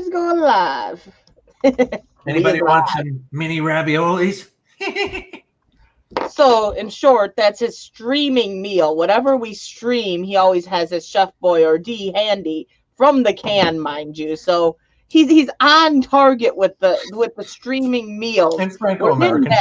going live. Anybody want some mini raviolis? So, in short, that's his streaming meal. Whatever we stream, he always has his Chef Boy or D handy from the can, mind you. So he's on target with the streaming meals. And Franco-American.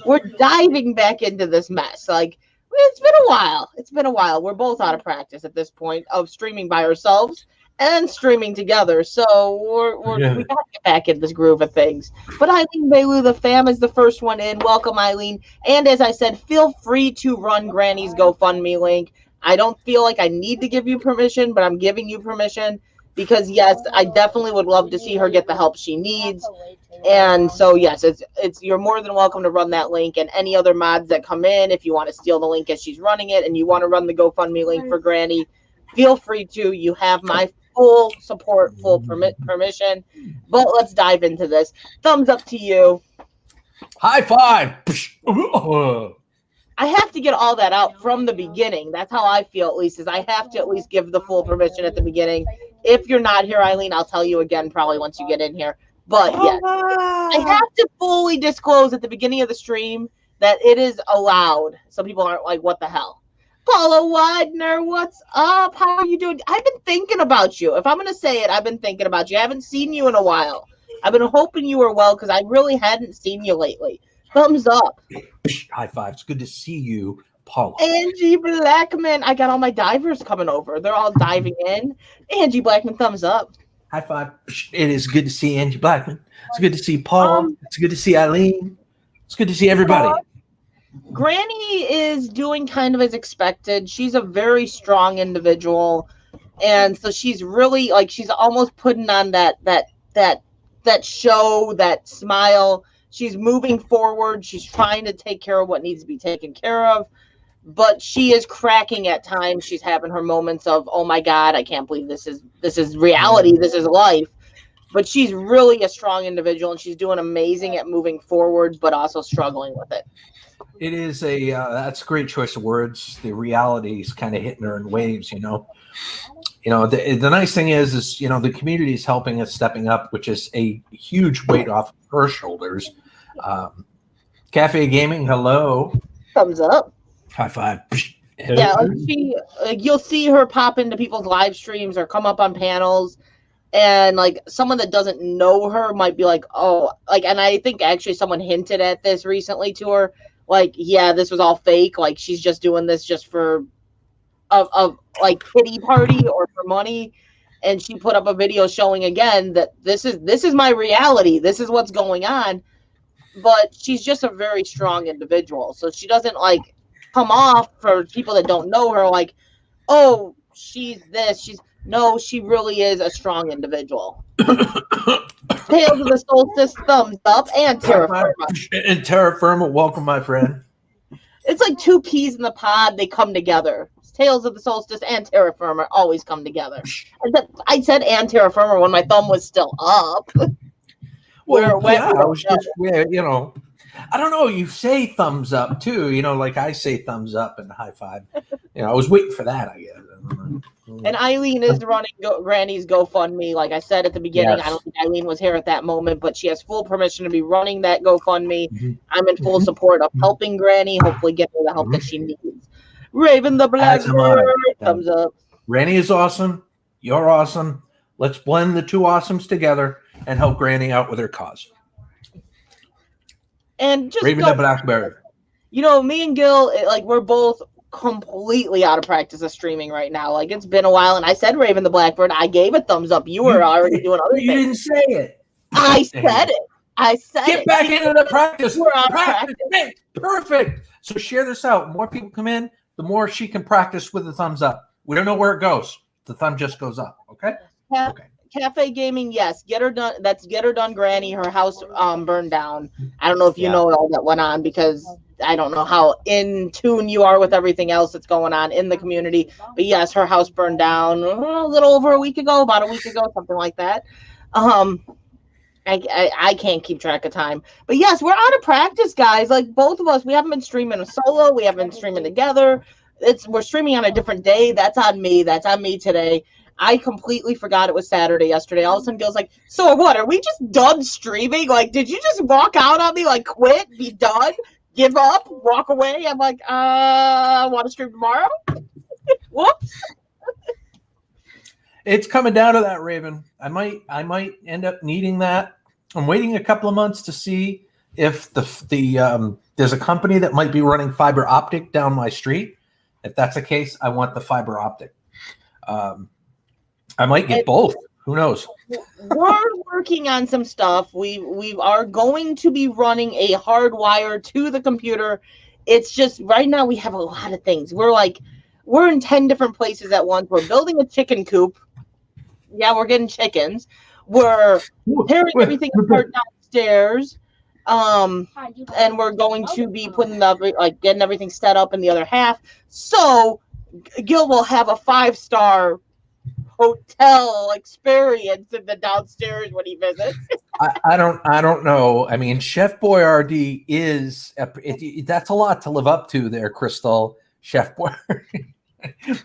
We're diving back into this mess. Like, it's been a while. It's been a while. We're both out of practice at this point of streaming by ourselves and streaming together. So we got to get back in this groove of things. But Eileen Bailu, the fam, is the first one in. Welcome, Eileen. And as I said, feel free to run Granny's GoFundMe link. I don't feel like I need to give you permission, but I'm giving you permission because, yes, I definitely would love to see her get the help she needs. And so, yes, it's you're more than welcome to run that link, and any other mods that come in, if you want to steal the link as she's running it and you want to run the GoFundMe link for Granny, feel free to. You have my full support, full permission. But let's dive into this. Thumbs up to you. High five. I have to get all that out from the beginning. That's how I feel, at least, is I have to at least give the full permission at the beginning. If you're not here, Eileen, I'll tell you again probably once you get in here. But yes, I have to fully disclose at the beginning of the stream that it is allowed. Some people aren't like, what the hell? Paula Widener, what's up? How are you doing? I've been thinking about you. If I'm going to say it, I've been thinking about you. I haven't seen you in a while. I've been hoping you were well because I really hadn't seen you lately. Thumbs up. High five. It's good to see you, Paula. Angie Blackman. I got all my divers coming over. They're all diving in. Angie Blackman, thumbs up. High five. It is good to see Angie Blackman. It's good to see Paula. It's good to see Eileen. It's good to see everybody. Granny is doing kind of as expected. She's a very strong individual. And so she's really like, she's almost putting on that show, that smile. She's moving forward. She's trying to take care of what needs to be taken care of. But she is cracking at times. She's having her moments of, oh my God, I can't believe this is reality. This is life. But she's really a strong individual, and she's doing amazing at moving forward, but also struggling with it. It is that's a great choice of words. The reality is kind of hitting her in waves, you know. The nice thing is, the community is helping us, stepping up, which is a huge weight off her shoulders. Cafe Gaming, hello. Thumbs up. High five. Yeah, you'll see her pop into people's live streams or come up on panels, and like someone that doesn't know her might be like, oh, like, and I think actually someone hinted at this recently to her, like, yeah, this was all fake. Like, she's just doing this just for like pity party or for money. And she put up a video showing again that this is my reality. This is what's going on. But she's just a very strong individual. So she doesn't like come off for people that don't know her like, oh, she's this. No, she really is a strong individual. Tales of the Solstice, thumbs up, and Terra Firma. And Terra Firma, welcome, my friend. It's like two peas in the pod. They come together. Tales of the Solstice and Terra Firma always come together. I said and Terra Firma when my thumb was still up. Well, I was just, I don't know. You say thumbs up too, like I say thumbs up and high five. I was waiting for that, I guess. And Eileen is running Granny's GoFundMe. Like I said at the beginning, yes. I don't think Eileen was here at that moment, but she has full permission to be running that GoFundMe. Mm-hmm. I'm in full support of helping Granny, hopefully get her the help that she needs. Raven the Blackbird, thumbs up. Granny is awesome. You're awesome. Let's blend the two awesomes together and help Granny out with her cause. And just Raven the Blackbird. Me and Gil, we're both completely out of practice of streaming right now. Like, it's been a while, and I said Raven the Blackbird. I gave a thumbs up. You were already doing other things. You didn't say it. I said it. Get back into the practice. We're on practice. Perfect. So share this out. The more people come in, the more she can practice with the thumbs up. We don't know where it goes. The thumb just goes up. Okay? Okay. Cafe Gaming, yes. Get her done. That's Get Her Done Granny. Her house burned down. I don't know if you know all that went on because I don't know how in tune you are with everything else that's going on in the community. But yes, her house burned down a little over a week ago, about a week ago, something like that. I can't keep track of time. But yes, we're out of practice, guys. Like, both of us, we haven't been streaming solo. We haven't been streaming together. We're streaming on a different day. That's on me. That's on me today. I completely forgot it was Saturday yesterday. All of a sudden, Gil's like, "So what? Are we just done streaming? Like, did you just walk out on me? Like, quit, be done, give up, walk away?" I'm like, want to stream tomorrow? Whoops. It's coming down to that, Raven. I might end up needing that. I'm waiting a couple of months to see if there's a company that might be running fiber optic down my street. If that's the case, I want the fiber optic. I might get both. Who knows? We're working on some stuff. We are going to be running a hardwire to the computer. It's just right now we have a lot of things. We're in 10 different places at once. We're building a chicken coop. Yeah, we're getting chickens. We're tearing everything apart downstairs. And we're going to be putting getting everything set up in the other half. So Gil will have a 5-star hotel experience in the downstairs when he visits. I don't know. I mean, Chef Boyardee is that's a lot to live up to there, Crystal. Chef Boyardee.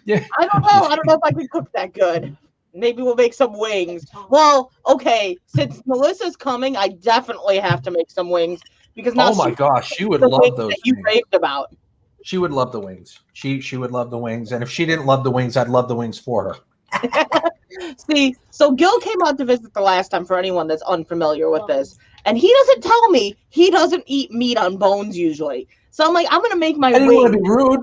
Yeah. I don't know if I can cook that good. Maybe we'll make some wings. Well, okay, since Melissa's coming, I definitely have to make some wings because now. Oh my gosh, she would love those. That you raved about. She would love the wings. She would love the wings, and if she didn't love the wings, I'd love the wings for her. See, so Gil came out to visit the last time for anyone that's unfamiliar with this, and he doesn't tell me he doesn't eat meat on bones usually. So I'm like, I'm gonna make my. I didn't want to be rude.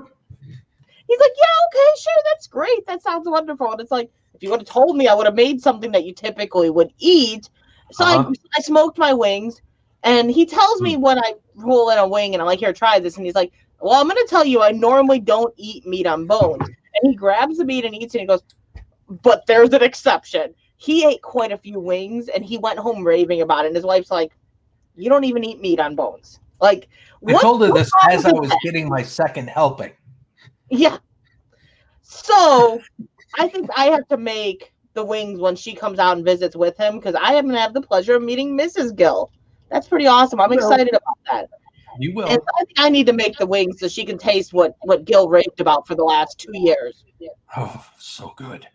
He's like, yeah, okay, sure, that's great. That sounds wonderful. And it's like, if you would have told me, I would have made something that you typically would eat. So I smoked my wings, and he tells me when I roll in a wing, and I'm like, here, try this. And he's like, well, I'm going to tell you, I normally don't eat meat on bones. And he grabs the meat and eats it, and he goes, but there's an exception. He ate quite a few wings, and he went home raving about it. And his wife's like, you don't even eat meat on bones. Like, I told her this as I was getting my second helping. Yeah. So I think I have to make the wings when she comes out and visits with him because I haven't had the pleasure of meeting Mrs. Gill. That's pretty awesome. I'm excited about that. You will. And I think I need to make the wings so she can taste what Gil raved about for the last 2 years. Oh, so good.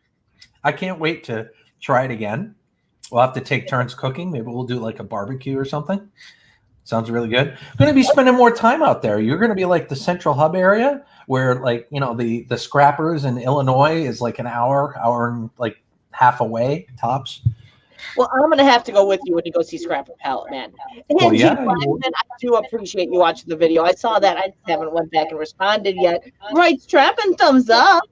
I can't wait to try it again. We'll have to take turns cooking. Maybe we'll do like a barbecue or something. Sounds really good. I'm going to be spending more time out there. You're going to be like the central hub area where like, you know, the scrappers in Illinois is like an hour and like half away tops. Well, I'm going to have to go with you when you go see Scrapper Palette, man. And yeah, I do appreciate you watching the video. I saw that. I haven't went back and responded yet. Right, Strapping, thumbs up.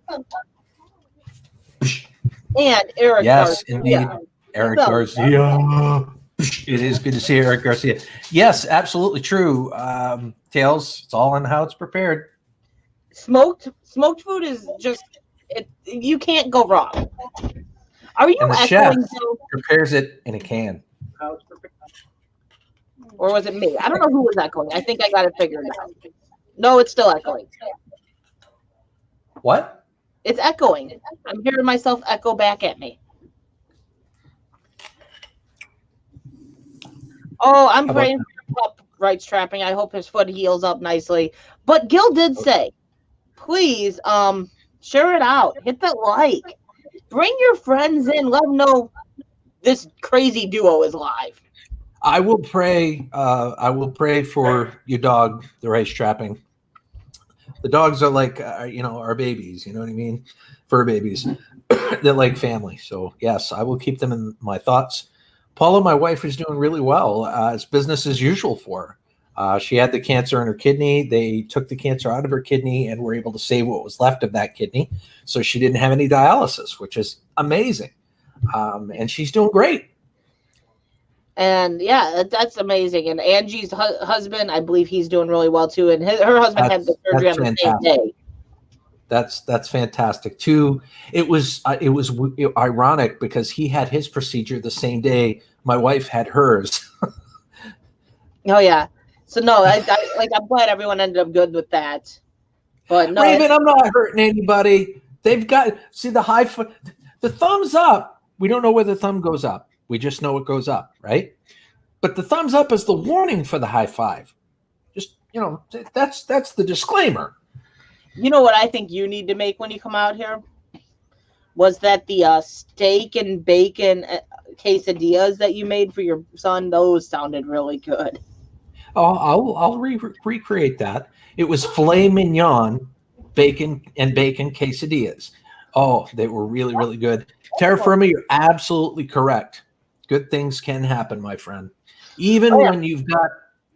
And Eric Garcia. Indeed. Eric Garcia. It is good to see Eric Garcia. Yes, absolutely true. Tails, it's all on how it's prepared. Smoked food is just you can't go wrong. Are you and the chef prepares it in a can? Or was it me? I don't know who was echoing. I think I got it figured out. No, it's still echoing. What? It's echoing. I'm hearing myself echo back at me. Oh, I'm praying for your pup, right, Strapping. I hope his foot heals up nicely. But Gil did say, please, share it out. Hit that like. Bring your friends in. Let them know this crazy duo is live. I will pray. I will pray for your dog, the Rice Strapping. The dogs are like, our babies. You know what I mean? Fur babies. They're like family. So yes, I will keep them in my thoughts. Paula, my wife, is doing really well. It's business as usual for her. She had the cancer in her kidney. They took the cancer out of her kidney and were able to save what was left of that kidney. So she didn't have any dialysis, which is amazing. And she's doing great. And yeah, that's amazing. And Angie's husband, I believe he's doing really well too. And her husband had the surgery on the same day. That's fantastic too. It was ironic because he had his procedure the same day my wife had hers. Oh yeah. So no, I'm glad everyone ended up good with that. But no, Raven, I'm not hurting anybody. They've got the thumbs up. We don't know where the thumb goes up. We just know it goes up, right? But the thumbs up is the warning for the high five. Just that's the disclaimer. You know what I think you need to make when you come out here? Was that the steak and bacon quesadillas that you made for your son? Those sounded really good. Oh, I'll recreate that. It was filet mignon, bacon quesadillas. Oh, they were really, really good. Terra Firma, you're absolutely correct. Good things can happen, my friend. Even when you've got.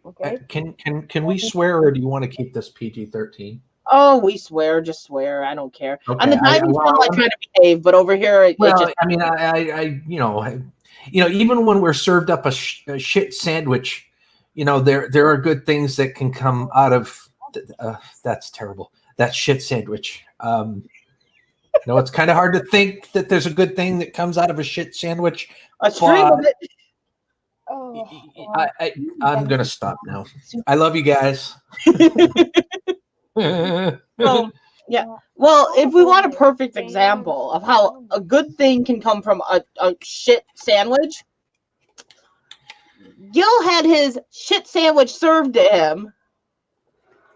Okay. Can we swear, or do you want to keep this PG-13? Oh, we swear, just swear. I don't care. Okay, On the diving channel, I try to behave, but over here, it just. I mean, even when we're served up a shit sandwich, there are good things that can come out of. That's terrible. That shit sandwich. It's kind of hard to think that there's a good thing that comes out of a shit sandwich. A stream of it. Oh, I'm gonna stop now. I love you guys. Well, yeah. Well, if we want a perfect example of how a good thing can come from a shit sandwich, Gil had his shit sandwich served to him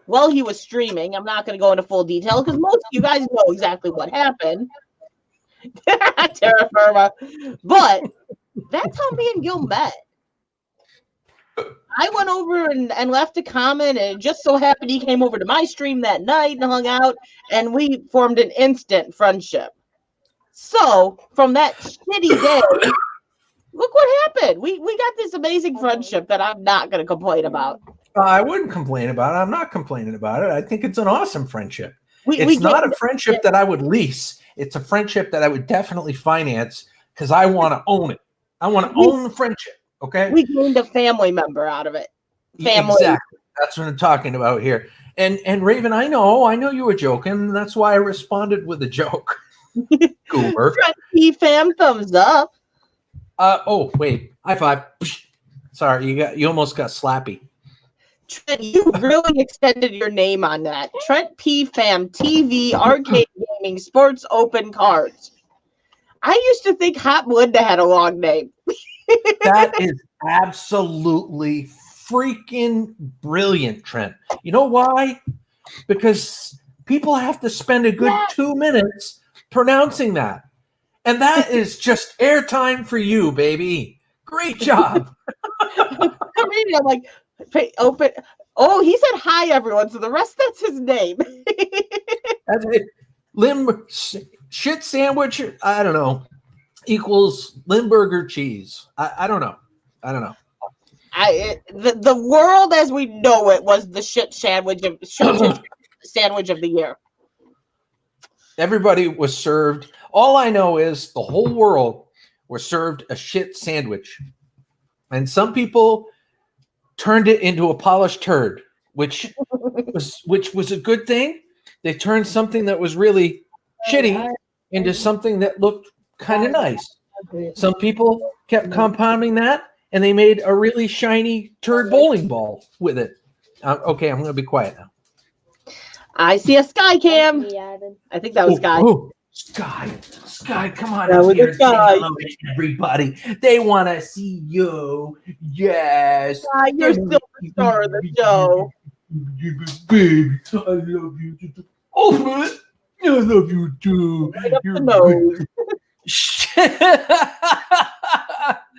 while he was streaming. I'm not going to go into full detail because most of you guys know exactly what happened. Terra Firma. But that's how me and Gil met. I went over and left a comment, and it just so happened he came over to my stream that night and hung out, and we formed an instant friendship. So, from that shitty day, look what happened. We got this amazing friendship that I'm not going to complain about. I wouldn't complain about it. I'm not complaining about it. I think it's an awesome friendship. It's not a friendship that I would lease. It's a friendship that I would definitely finance because I want to own it. I want to own the friendship. Okay. We gained a family member out of it. Family. Exactly. That's what I'm talking about here. And Raven, I know you were joking. That's why I responded with a joke. Goober. He fam thumbs up. Oh, wait. High five. Sorry, you almost got slappy. Trent, you really extended your name on that. Trent P. Fam TV, arcade gaming, sports open cards. I used to think Hot Linda had a long name. That is absolutely freaking brilliant, Trent. You know why? Because people have to spend a good 2 minutes pronouncing that. And that is just airtime for you, baby. Great job. I'm reading, I'm like, open. Oh, he said hi, everyone. So the rest, that's his name. That's it. Shit sandwich, I don't know, equals Limburger cheese. I don't know. The world as we know it was the shit sandwich of the year. Everybody was served. All I know is the whole world was served a shit sandwich, and some people turned it into a polished turd, which was a good thing. They turned something that was really shitty into something that looked kind of nice. Some people kept compounding that, and they made a really shiny turd bowling ball with it. Okay, I'm going to be quiet now. I see a sky cam. I think that was Sky. Oh, Sky, come on That up was here. Sky. Say hello to everybody. They want to see you. Yes. Sky, you're still the star of the show. Baby, I love you. Oh, I love you too. Right up the nose. Shit.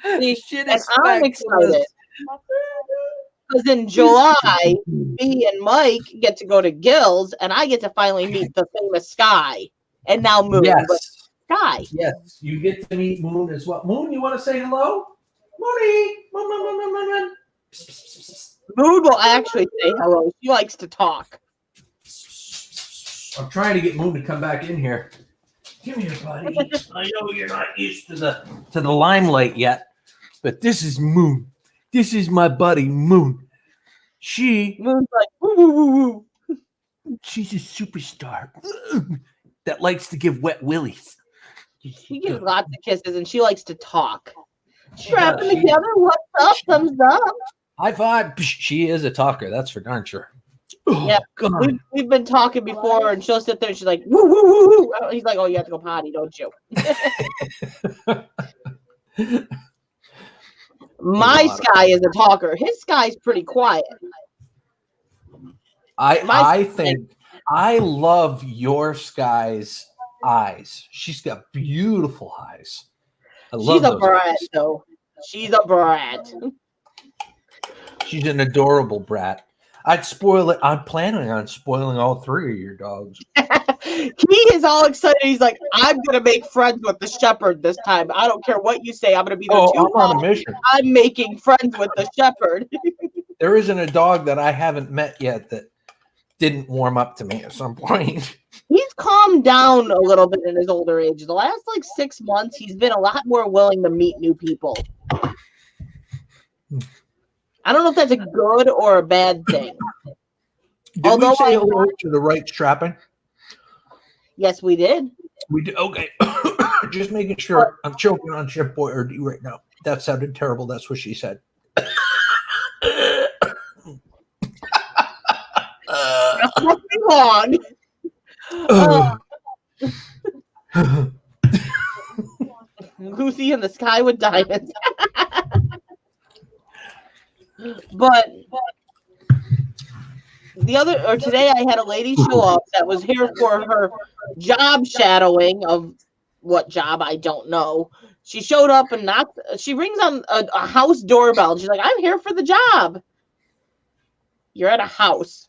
And I'm excited because in July, me and Mike get to go to Gil's, and I get to finally meet the famous Sky, and now Moon. Yes. But Sky. Yes, you get to meet Moon as well. Moon, you want to say hello? Moony. Moon. Moon will actually say hello. She likes to talk. I'm trying to get Moon to come back in here. Come here, buddy. I know you're not used to the limelight yet, but this is Moon. This is my buddy Moon. Moon's like, woo, woo, woo, woo. She's a superstar that likes to give wet willies. She gives lots of kisses, and she likes to talk. Strapping together, what's up? Thumbs up. High five. She is a talker. That's for darn sure. Yeah, we've been talking before, and she'll sit there and she's like, woo, woo, woo, woo. He's like, oh, you have to go potty, don't you? My Sky is a talker. His Sky's pretty quiet. I think I love your Sky's eyes. She's got beautiful eyes. I She's love a those brat, eyes. though. She's a brat. She's an adorable brat. I'd spoil it. I'm planning on spoiling all 3 of your dogs. He is all excited. He's like, I'm gonna make friends with the shepherd this time. I don't care what you say. I'm gonna be the Oh, two. I'm on a mission. I'm making friends with the shepherd. There isn't a dog that I haven't met yet that didn't warm up to me at some point. He's calmed down a little bit in his older age. The last 6 months, he's been a lot more willing to meet new people. I don't know if that's a good or a bad thing. Did we say hello to the right strapping? Yes, we did. We did. Okay. Just making sure. I'm choking on Chip Boyardee right now. That sounded terrible. That's what she said. Must be long. Lucy in the sky with diamonds. But today I had a lady show up that was here for her job shadowing of what job I don't know. She showed up and she rings on a house doorbell. And she's like, I'm here for the job. You're at a house.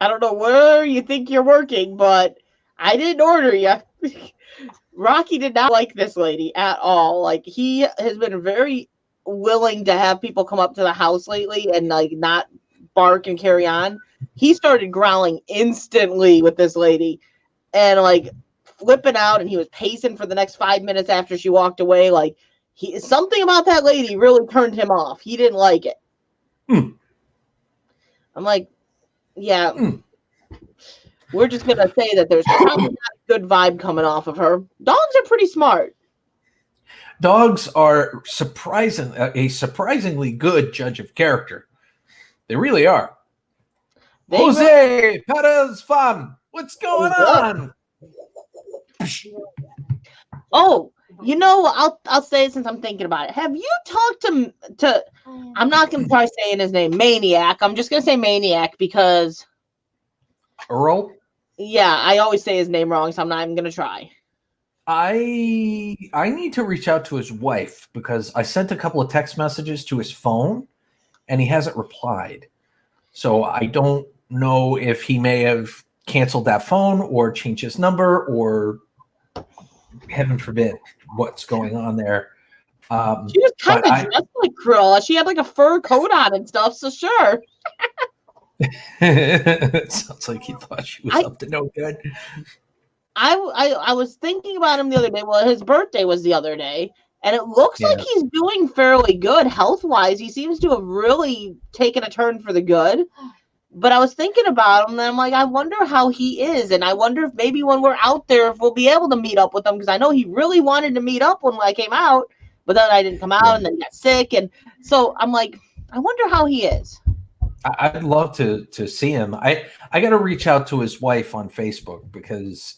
I don't know where you think you're working, but I didn't order you. Rocky did not like this lady at all. He has been very willing to have people come up to the house lately and not bark and carry on. He started growling instantly with this lady and flipping out, and he was pacing for the next 5 minutes after she walked away. Something about that lady really turned him off. He didn't like it. I'm like, yeah. We're just gonna say that there's probably not a good vibe coming off of her. Dogs are pretty smart. Dogs are a surprisingly good judge of character. They really are. Jose Perez Fan, what's going on? Oh, I'll say it since I'm thinking about it. Have you talked to I'm not gonna try saying his name, Maniac. I'm just gonna say Maniac because Earl? Yeah, I always say his name wrong, so I'm not even gonna try. I need to reach out to his wife because I sent a couple of text messages to his phone and he hasn't replied. So I don't know if he may have canceled that phone or changed his number or heaven forbid what's going on there. She was kind of dressed like Krill. She had a fur coat on and stuff, so sure. It sounds like he thought she was up to no good. I was thinking about him the other day. Well, his birthday was the other day, and it looks like he's doing fairly good health-wise. He seems to have really taken a turn for the good. But I was thinking about him, and I'm like, I wonder how he is, and I wonder if maybe when we're out there, if we'll be able to meet up with him, because I know he really wanted to meet up when I came out, but then I didn't come out, and then got sick, and so I'm like, I wonder how he is. I'd love to see him. I got to reach out to his wife on Facebook because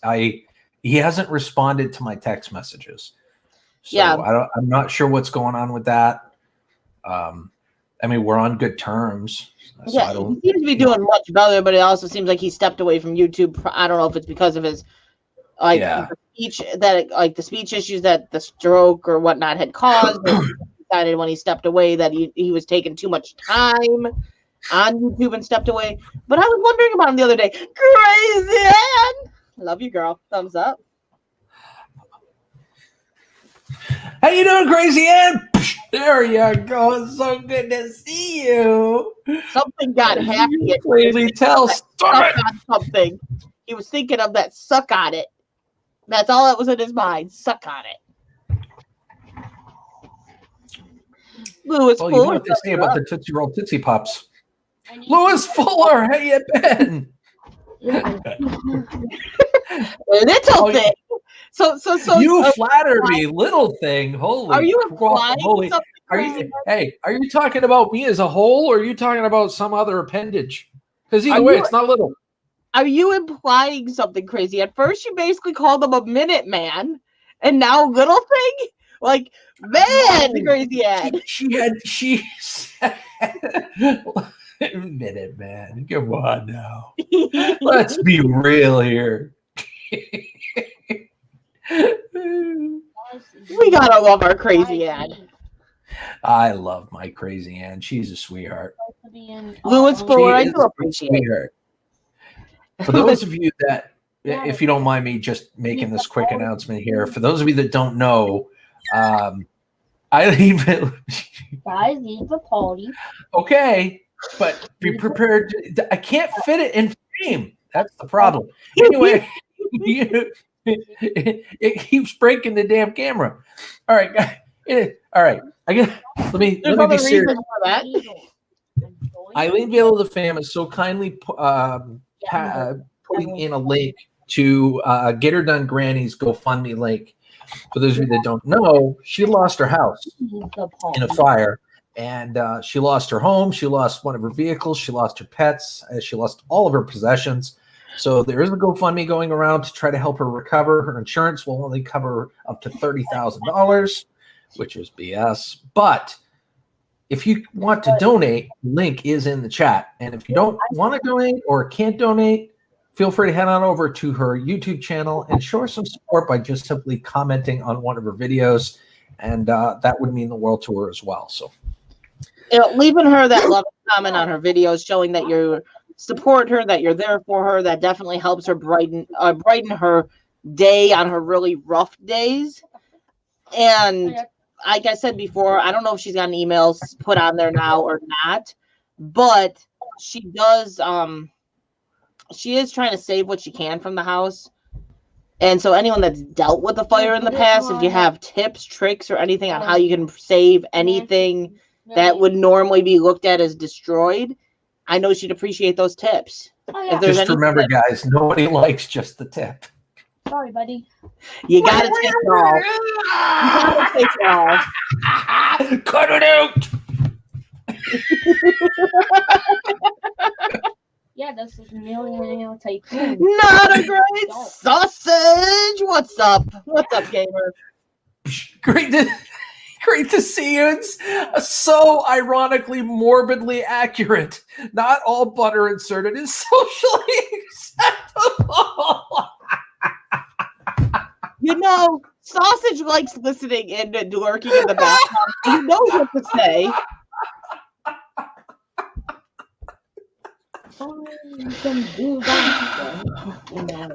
he hasn't responded to my text messages. So I'm not sure what's going on with that. I mean, we're on good terms. So he seems to be doing much better, but it also seems like he stepped away from YouTube. I don't know if it's because of his the speech the speech issues that the stroke or whatnot had caused. He decided when he stepped away that he was taking too much time on YouTube and stepped away. But I was wondering about him the other day. Crazy Ann! Love you, girl. Thumbs up. How you doing, Crazy Ann? There you go. It's so good to see you. Something got happy. Clearly tell. Stop it. Something. He was thinking of that suck on it. That's all that was in his mind. Suck on it. Lewis Fuller. You know what they say about the Tootsie Roll Tootsie Pops. Lewis Fuller, how you been? Little thing. So you flatter me, little thing. Holy, are you implying something? Are you talking about me as a whole, or are you talking about some other appendage? Because either way, it's not little. Are you implying something crazy? At first, you basically called him a minute man, and now little thing. Like, man, Crazy Ed. She said, minute man. Come on now. Let's be real here. We gotta love our crazy Ann. I love my crazy Ann. She's a sweetheart. Lewis She Fuller, I is do a appreciate it. sweetheart. For those of you that, if you don't mind me just making this quick announcement here, for those of you that don't know, I leave it. Guys, leave the party. Okay, but be prepared. I can't fit it in frame. That's the problem. Anyway, it keeps breaking the damn camera. All right, guys. All right. Let me There's be other serious. reasons for that. Eileen Vale of the Fam is so kindly putting in a link to Get Her Done Granny's GoFundMe link. For those of you that don't know, she lost her house in a fire, and she lost her home. She lost one of her vehicles. She lost her pets. She lost all of her possessions. So there is a GoFundMe going around to try to help her recover. Her insurance will only cover up to $30,000, which is BS. But if you want to donate, link is in the chat. And if you don't want to donate or can't donate, feel free to head on over to her YouTube channel and show her some support by just simply commenting on one of her videos. And that would mean the world to her as well. So, leaving her that love comment on her videos, showing that you support her, that you're there for her, that definitely helps her brighten her day on her really rough days. And like I said before, I don't know if she's got an email put on there now or not, but she does. She is trying to save what she can from the house. And so anyone that's dealt with a fire in the past, if you have tips, tricks, or anything on how you can save anything that would normally be looked at as destroyed, I know she'd appreciate those tips. If there's just remember, guys, nobody likes just the tip. Sorry, buddy. You gotta take it all. You gotta take it all. Cut it out. Yeah, this is Millionaire Tycoon. Not a great sausage. What's up? What's up, gamer? Great to see you. It's so ironically morbidly accurate. Not all butter inserted is socially acceptable. You know, Sausage likes listening in and lurking in the background. He knows what to say.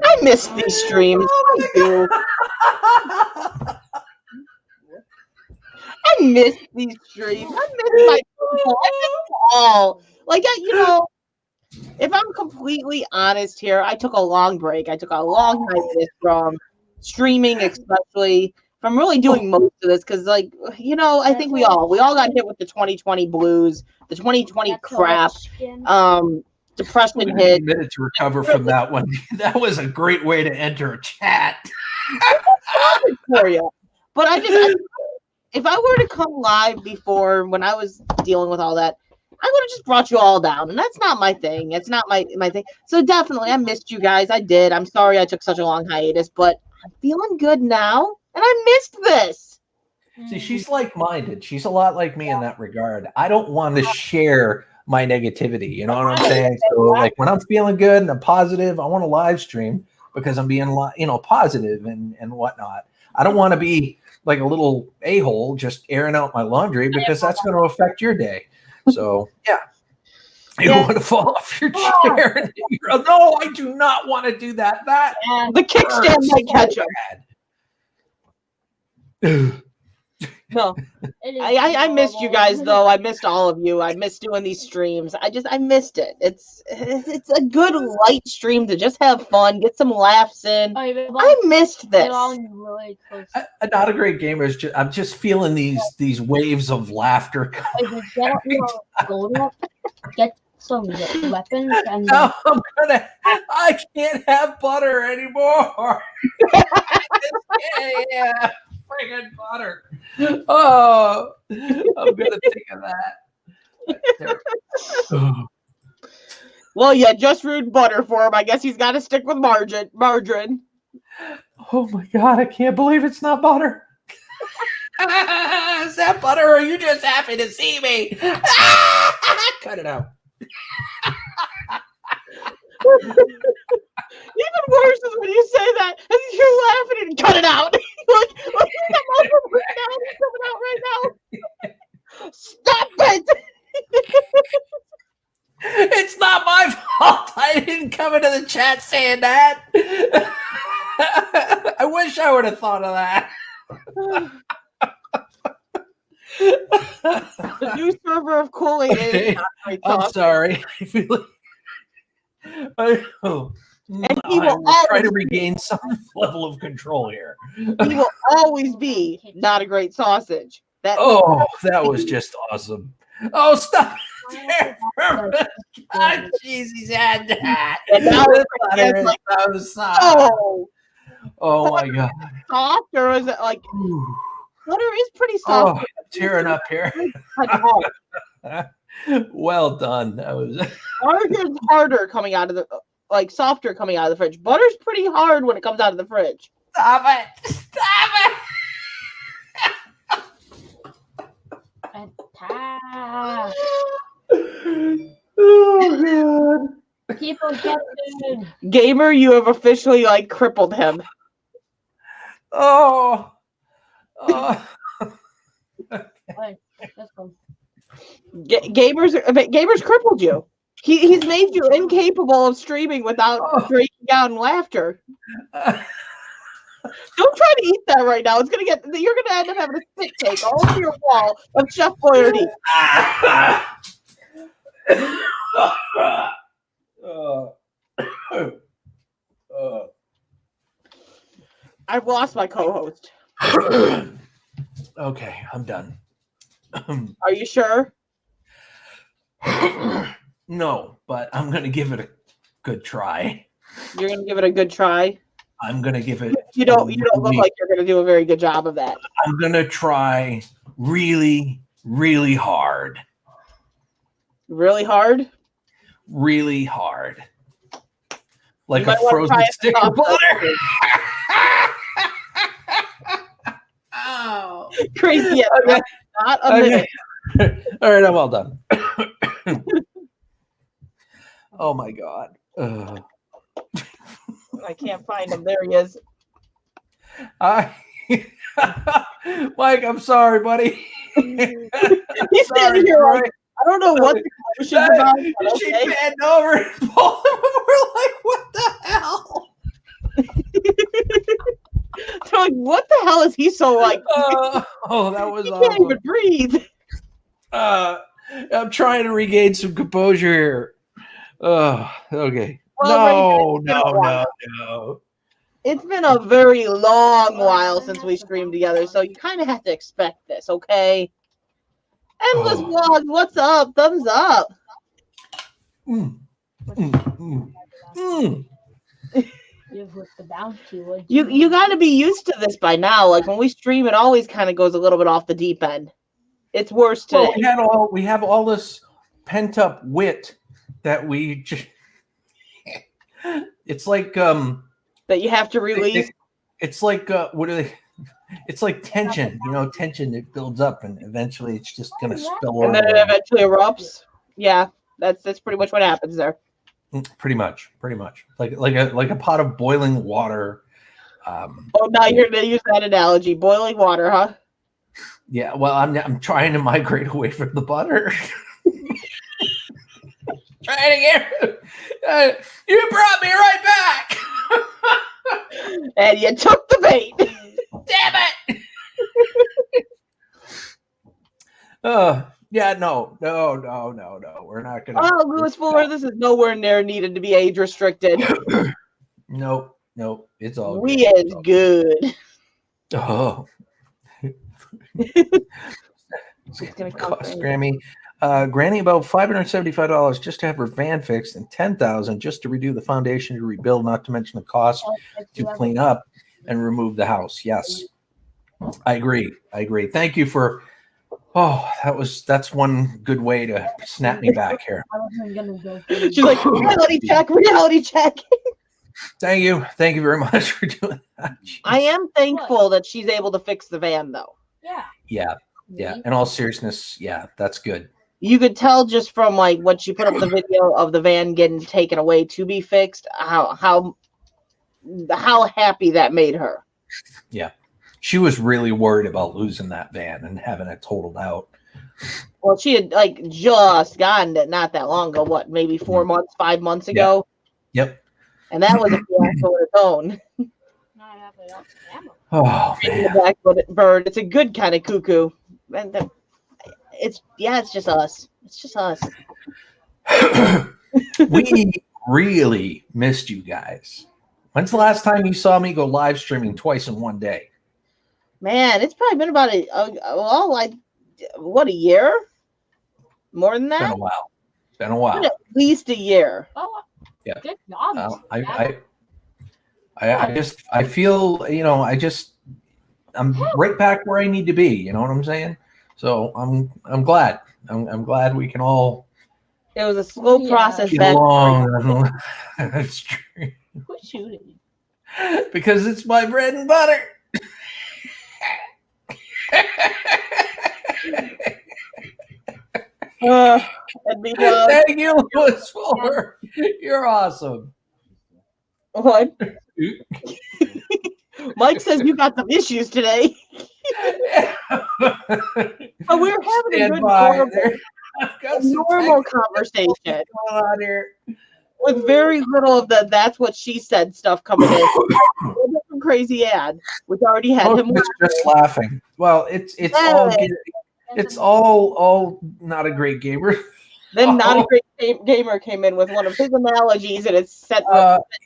I miss these streams. I do. I miss these streams. I miss my people. I miss them all. Like, you know, if I'm completely honest here, I took a long break. I took a long hiatus from streaming, especially from really doing most of this, because, like, you know, I think we all got hit with the 2020 blues, the 2020 crap. Depression hit. A minute to recover from that one. That was a great way to enter a chat. For you. But if I were to come live before, when I was dealing with all that, I would have just brought you all down, and that's not my thing. It's not my thing. So definitely, I missed you guys. I did. I'm sorry I took such a long hiatus, but I'm feeling good now, and I missed this. See, she's like-minded. She's a lot like me in that regard. I don't want to share my negativity. You know what I'm saying? So, like, when I'm feeling good and I'm positive, I want to live stream because I'm being, positive and whatnot. I don't want to be like a little a-hole just airing out my laundry because that's going to affect your day. So, yeah. You want to fall off your chair. No, I do not want to do that. The kickstand might catch up. No, I missed you guys though. I missed all of you. I missed doing these streams. I missed it. It's a good light stream to just have fun, get some laughs in. I missed this. Not a great gamer. I'm just feeling these waves of laughter. Get some weapons and no, I can't have butter anymore. yeah. Friggin' butter. Oh, I'm gonna think of that. Well, yeah, just ruined butter for him. I guess he's got to stick with margarine. Oh my god, I can't believe it's not butter. Is that butter, or are you just happy to see me? Cut it out. Even worst is when you say that and you're laughing and cut it out. Like that mouth right now, it's coming out right now. Stop it! It's not my fault. I didn't come into the chat saying that. I wish I would have thought of that. The new server of Kool-Aid Okay, is not great I'm sauce. sorry. I feel like I he will will try to always- regain some level of control here. He will always be not a great sausage. That Oh, that was just awesome. Oh, stop. Ah, jeez, he's had that. And now The it's butter like, is so soft. oh, Oh my god. soft or is it like Ooh. butter is pretty Oh, soft? tearing up here. Cut hard. Well done. That was Burger's harder coming out of the softer coming out of the fridge. Butter's pretty hard when it comes out of the fridge. stop it. Stop it. Attack. Oh god. People Kevin. Gamer, you have officially crippled him. Oh. Oh. Alright, let's go. Gamer's crippled you. He's made you incapable of streaming without breaking out in laughter. Don't try to eat that right now. You're gonna end up having a spit take all over your wall of Chef Boyardee. I've lost my co-host. Okay, I'm done. Are you sure? No, but I'm gonna give it a good try. You're gonna give it a good try. I'm gonna give it. You don't look like you're gonna do a very good job of that. I'm gonna try really, really hard. Really hard. Really hard. Like You a might wanna frozen try it stick of soft. butter. Oh. Crazy. Yeah, Okay. not a minute. Okay. All right, I'm all done. Oh my god. Ugh. I can't find him. There he is. Mike, I'm sorry, buddy. He's Sorry, standing here Roy. like, I don't know what the commotion's about. But She okay. bent over and both of them were like, what the hell? They're like, what the hell is he so like? Oh, that was He can't awesome. even breathe. I'm trying to regain some composure here. Okay. Well, No. It's been a very long while since we streamed together, so you kind of have to expect this, okay? Endless Oh. vlogs, what's up? Thumbs up. Live with the bounty, would You got to be used to this by now. Like when we stream, it always kind of goes a little bit off the deep end. It's worse today. Well, we have all this pent up wit that we just. It's like that you have to release. It's like what are they? It's like tension, tension that builds up and eventually it's just gonna spill And over. then it eventually erupts. Yeah, that's pretty much what happens there. Pretty much, like a pot of boiling water. Oh, now you're gonna use that analogy, boiling water, huh? Yeah, well, I'm trying to migrate away from the butter. Trying to get. You brought me right back. And you took the bait. Damn it! Yeah, no. We're not gonna. Oh, Lewis Fuller, this is nowhere near needed to be age restricted. Nope. It's all. We is good. Oh. It's gonna Cost cost Grammy. Granny about $575 just to have her van fixed and $10,000 just to redo the foundation to rebuild, not to mention the cost to clean up and remove the house. Yes. I agree. Thank you for that's one good way to snap me back here. I wasn't gonna go. She's like, reality check. Thank you very much for doing that. I am thankful that she's able to fix the van though. Yeah. Yeah. In all seriousness, yeah, that's good. You could tell just from like when she put up the video of the van getting taken away to be fixed, how how happy that made her. She was really worried about losing that van and having it totaled out. Well, she had like just gotten it not that long ago. What, maybe 4 months, 5 months ago? Yep. And that was a fiasco of its own. Not have it up to ammo. Oh The man. blackbird. It's a good kind of cuckoo. And it's just us. It's just us. We really missed you guys. When's the last time you saw me go live streaming twice in one day? Man, it's probably been about a year? More than Been a that? while. Been a while. At least a year. Oh, Yeah. good job. I feel, I'm right back where I need to be. You know what I'm saying? So I'm glad. I'm glad we can all It was a slow Yeah. process get back. along. That's true. Who's shooting? Because it's my bread and butter. And meanwhile, Thank you, Louis Fuller. You're awesome. what? Mike says you got some issues today. But we're having a Stand good by. normal, I've got some normal technical conversation going on here. with very little of the "that's what she said" stuff coming in. Some crazy ad, which already had Most him. of it's just laughing. Well, it's Yeah. all not a great gamer. Then not a great gamer came in with one of his analogies, and it's set.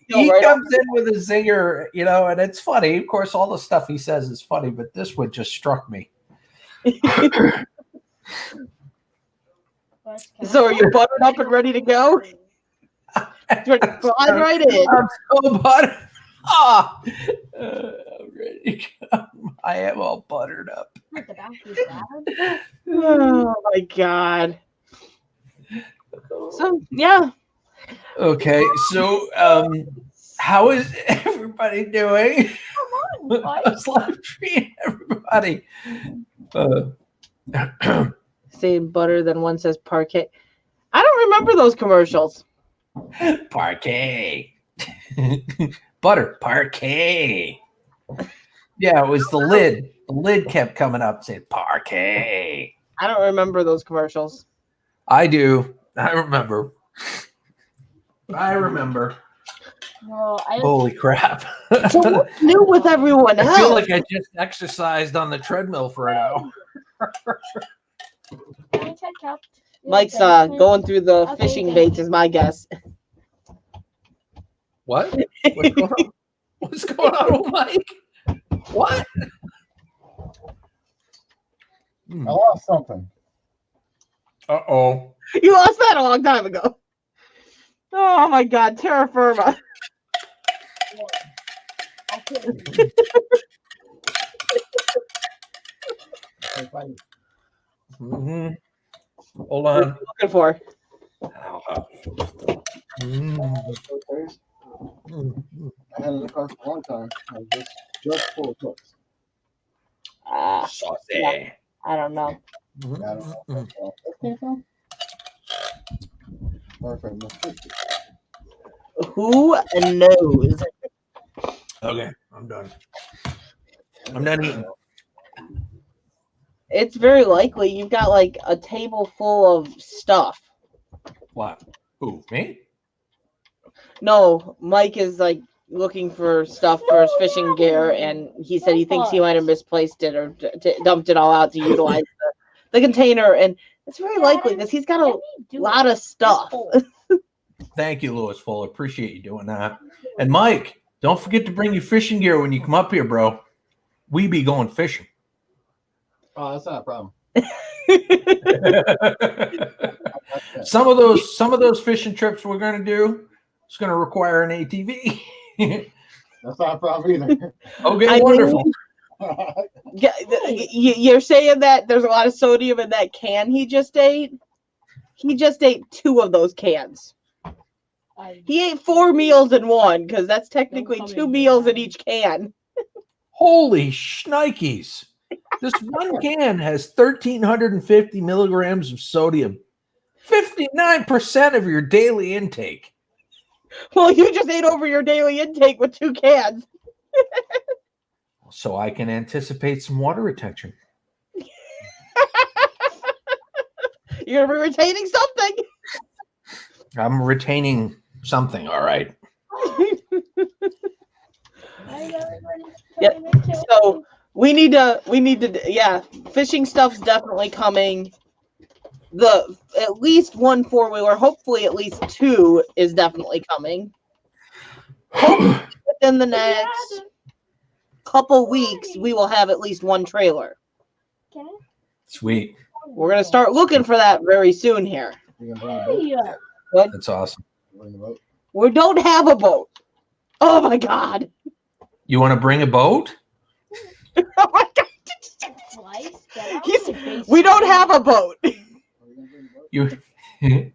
He right comes in with a zinger, and it's funny. Of course, all the stuff he says is funny, but this one just struck me. So are you buttered up and ready to go? Slide right in. I'm so buttered. I'm ready to go. I am all buttered up. With the bouncy bad. Oh my god. So yeah, Okay, so how is everybody doing? Come on, I Mike. was live streaming everybody. saying butter, then one says parquet. I don't remember those commercials. Parquet. Butter parquet. Yeah, it was the lid. The lid kept coming up saying parquet. I don't remember those commercials. I do. I remember. Well, I Holy crap. So what's new with everyone I else? feel like I just exercised on the treadmill for an hour. check out. Mike's going through the Okay, fishing thank baits is my guess. What? What's going on? What's going on with Mike? What? I lost something. Uh-oh. You lost that a long time ago. Oh my god, terra firma. Mm-hmm. Hold on. Looking for. Mm. I had it in the car for a long time. I was just full of cooks. Saucy. Yeah. I don't know. I don't know where that came from. Or if I missed it. Who knows? Okay, I'm done. I'm done eating. It's very likely you've got like a table full of stuff. What? Who? Me? No, Mike is like looking for stuff for his fishing gear, and he said he thinks he might have misplaced it or dumped it all out to utilize the container, and it's very likely because he's got a lot of stuff. Thank you, Louis Fuller. Appreciate you doing that. And Mike, don't forget to bring your fishing gear when you come up here, bro. We be going fishing. Oh, that's not a problem. some of those fishing trips we're gonna do, it's gonna require an ATV. That's not a problem either. Okay, I wonderful. You're saying that there's a lot of sodium in that can he just ate? He just ate 2 of those cans. He ate 4 meals in one because that's technically 2 meals in each can. Holy shnikes. This one can has 1,350 milligrams of sodium. 59% of your daily intake. Well, you just ate over your daily intake with 2 cans. So I can anticipate some water retention. You're gonna be retaining something. I'm retaining something, all right. Yeah, so we need to, yeah, fishing stuff's definitely coming. At least 1 4-wheeler, hopefully at least 2 is definitely coming. Hopefully within the next couple weeks, we will have at least 1 trailer. Sweet. We're gonna start looking for that very soon here. You gonna bring a boat? That's awesome. Bring a boat? We don't have a boat. Oh my god. You want to bring a boat? Oh my god. We don't have a boat. Are you gonna bring a boat? You.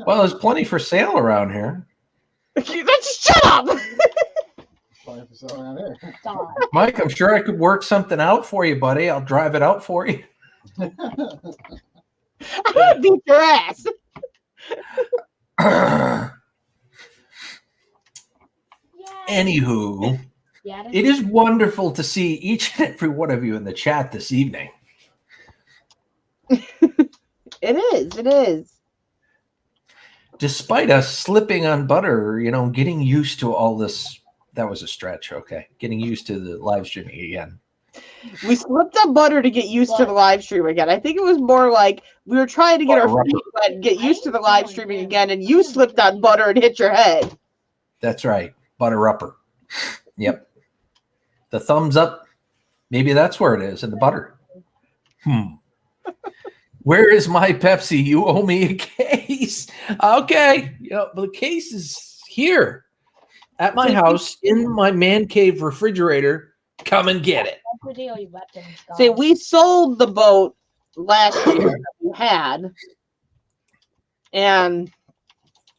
Well, there's plenty for sale around here. Shut up. Flying for sale around here. Stop. Mike, I'm sure I could work something out for you, buddy. I'll drive it out for you. I'm gonna beat your ass. Anywho, Yeah. it is wonderful to see each and every one of you in the chat this evening. It is. It is. Despite us slipping on butter, getting used to all this. That was a stretch. Okay. Getting used to the live streaming again. We slipped on butter to get used to the live stream again. I think it was more like we were trying to get our feet wet and get used to the live streaming again, and you slipped on butter and hit your head. That's right. Butter upper. Yep. The thumbs up. Maybe that's where it is in the butter. Where is my Pepsi? You owe me a case. Okay. The case is here at my house in my man cave refrigerator. Come and get it. See, we sold the boat last year that we had, and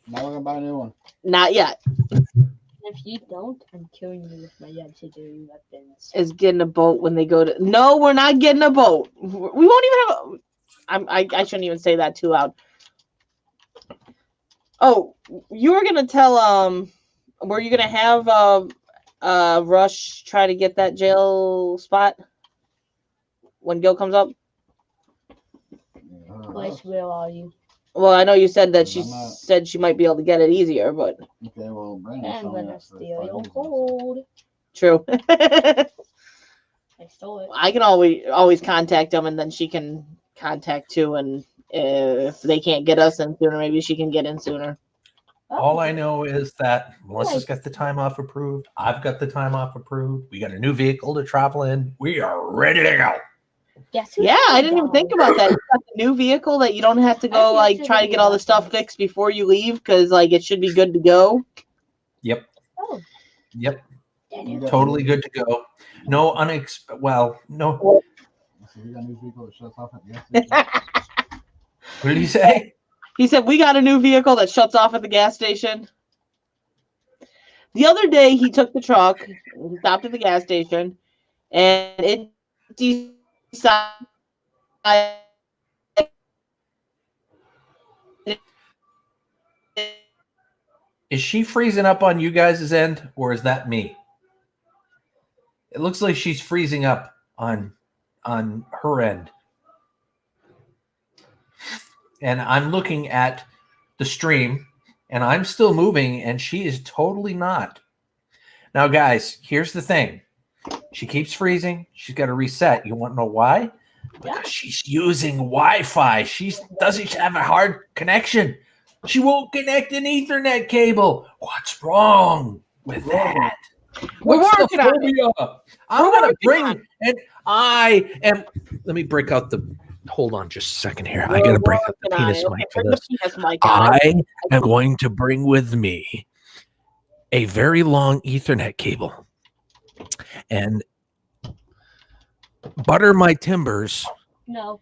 Now we're gonna buy a new one. not yet If you don't, I'm killing you with my legendary weapons. is getting a boat when they go to. No, we're not getting a boat. We won't even have. I shouldn't even say that too loud. Oh, you were gonna tell were you gonna have Rush try to get that jail spot when Gil comes up? Place, where are you? Well, I know you said that she I'm not- said she might be able to get it easier, but Okay, well, Brandon's I'm showing gonna up for steal 5 your years. gold. true. I stole it. I can always contact them, and then she can contact too. And if they can't get us in sooner, maybe she can get in sooner. All I know is that Melissa's got the time off approved. I've got the time off approved. We got a new vehicle to travel in. We are ready to go. Guess who's Yeah, I gonna didn't even go? think about that. You got the new vehicle that you don't have to go try to get all the stuff fixed before you leave because it should be good to go. Yep. Oh. Yep. Daniel. got- Totally good to go. No no. So we got a new vehicle that shuts off at the gas station. What did he say? He said, we got a new vehicle that shuts off at the gas station. The other day, he took the truck, he stopped at the gas station, and it decided Is she freezing up on you guys' end, or is that me? It looks like she's freezing up on her end. And I'm looking at the stream, and I'm still moving, and she is totally not. Now, guys, here's the thing. She keeps freezing. She's got to reset. You want to know why? Because she's using Wi-Fi. She doesn't have a hard connection. She won't connect an Ethernet cable. What's wrong with that? We're What's working on it. phobia? I'm going to bring, and I am, let me break out the, hold on just a second here. I got to break out the Working on penis it. mic Okay, for bring this. the penis mic on. I am going to bring with me a very long Ethernet cable and butter my timbers. No.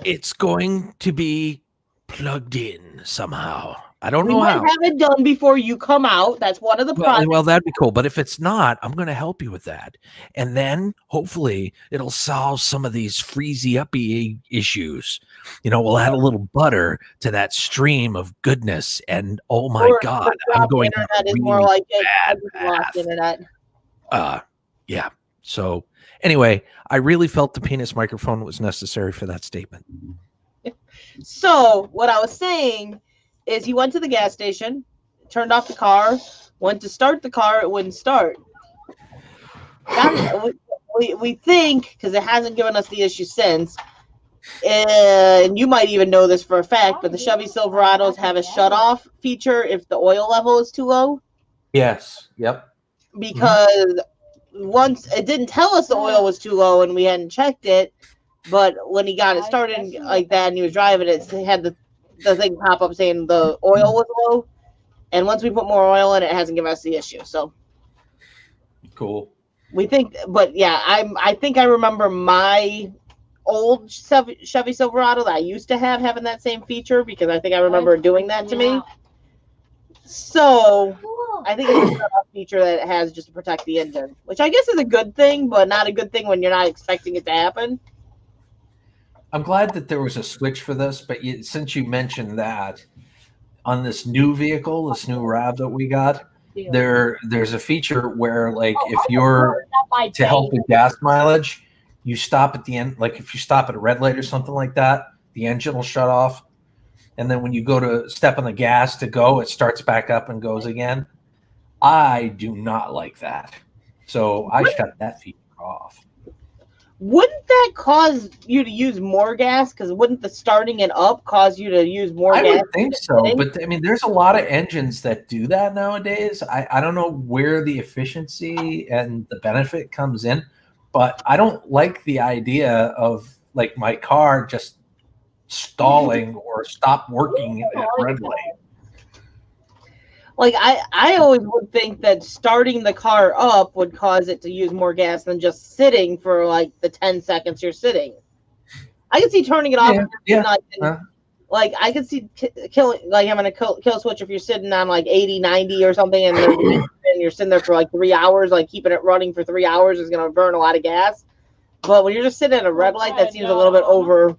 It's going to be plugged in somehow. I don't We know might how. have it done before you come out. That's one of the projects. Well, that'd be cool. But if it's not, I'm going to help you with that. And then hopefully it'll solve some of these freezy uppy issues. We'll add a little butter to that stream of goodness. And oh my Or God, the I'm drop going down internet a is more really like it. bad Lost path. internet. Yeah. So anyway, I really felt the penis microphone was necessary for that statement. So what I was saying is he went to the gas station, turned off the car, went to start the car, it wouldn't start. We think, because it hasn't given us the issue since, and you might even know this for a fact, but the Chevy Silverados have a shut-off feature if the oil level is too low. Yes. Yep. Because once it didn't tell us the oil was too low and we hadn't checked it, but when he got it started like that and he was driving it had the thing pop up saying the oil was low, and once we put more oil in it hasn't given us the issue. So cool. We think, but yeah, I think I remember my old Chevy Silverado that I used to having that same feature, because I think I remember doing that to me. So I think it's a feature that it has just to protect the engine, which I guess is a good thing, but not a good thing when you're not expecting it to happen. I'm glad that there was a switch for this, but since you mentioned that, on this new vehicle, this new RAV that we got, there's a feature where, like, if you're to help with gas mileage, you stop at the end. Like if you stop at a red light or something like that, the engine will shut off. And then when you go to step on the gas to go, it starts back up and goes again. I do not like that. So I shut that feature off. Wouldn't that cause you to use more gas? Because wouldn't the starting it up cause you to use more gas? I would think so. But I mean, there's a lot of engines that do that nowadays. I don't know where the efficiency and the benefit comes in, but I don't like the idea of like my car just stalling or stop working at red light. Like I always would think that starting the car up would cause it to use more gas than just sitting for like the 10 seconds you're sitting. I could see turning it off. Like I could see killing, like having a kill switch if you're sitting on like 80, 90 or something, and you're sitting there for like 3 hours. Like keeping it running for 3 hours is going to burn a lot of gas. But when you're just sitting at a red light, that seems a little bit over.